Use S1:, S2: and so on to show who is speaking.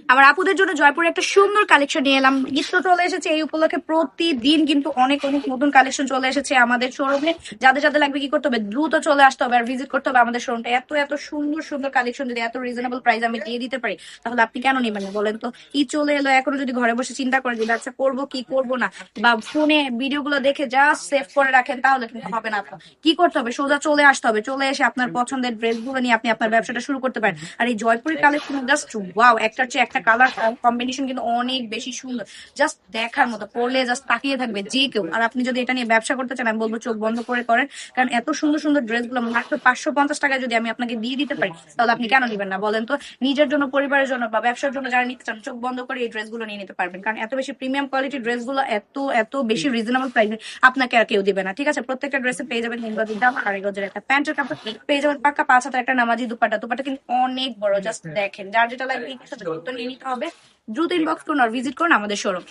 S1: আমার আপুদের জন্য জয়পুরে একটা সুন্দর কালেকশন নিয়ে এলাম। ঈদ তো চলে এসেছে, এই উপলক্ষে প্রতিদিন কিন্তু অনেক অনেক নতুন কালেকশন চলে এসেছে আমাদের শোরুমে। যাদের যাদের লাগবে কি করতে হবে, দ্রুত চলে আসতে হবে আর ভিজিট করতে হবে আমাদের শোরুমটা। এত এত সুন্দর সুন্দর কালেকশন যদি এত রিজনেবল প্রাইস আমি দিয়ে দিতে পারি, তাহলে আপনি কেন নিবেন না বলেন তো? ঈদ চলে এলো, এখনো যদি ঘরে বসে চিন্তা করে যে ব্যবসা করবো কি করবো না, বা ফোনে ভিডিও গুলো দেখে জাস্ট সেভ করে রাখেন, তাহলে কিন্তু হবে না। আপনার কি করতে হবে, সোজা চলে আসতে হবে। চলে এসে আপনার পছন্দের ড্রেস গুলো নিয়ে আপনি আপনার ব্যবসাটা শুরু করতে পারেন। আর এই জয়পুরের কালেকশন জাস্ট ওয়াও, একটার চেয়ে একটা কালার কম্বিনেশন কিন্তু অনেক বেশি সুন্দর, জাস্ট দেখার মতো। পরলে জাস্ট তাকিয়ে থাকবে যে কেউ। আর আপনি যদি এটা নিয়ে ব্যবসা করতে চান, আমি বলবো চোখ বন্ধ করে করেন। কারণ এত সুন্দর সুন্দর ড্রেস গুলো মাত্র 550 টাকায় যদি আমি আপনাকে দিয়ে দিতে পারি, তাহলে আপনি কেন নিবেন না বলেন তো? নিজের জন্য, পরিবারের জন্য বা ব্যবসার জন্য যারা নিতে চান, চোখ বন্ধ করে এই ড্রেস গুলো নিয়ে নিতে পারবেন। কারণ এত বেশি প্রিমিয়াম কোয়ালিটির ড্রেস গুলো এত এত বেশি রিজনেবল প্রাইসে আপনাকে আর কেউ দিবে না। ঠিক আছে, প্রত্যেকটা ড্রেসে পেয়ে যাবেন হিমবাজির দাম, আড়াই গজের একটা প্যান্টের কাপড়, পেয়ে যাবেন পাক্কা 5 হাতের একটা নামাজি দুপাট্টা। দুপাট্টা কিন্তু অনেক বড়, জাস্ট দেখেন। যার যেটা লাগবে দ্রুত নিয়ে নিতে হবে। দ্রুত ইনবক্স করুন আর ভিজিট করুন আমাদের শোরুম।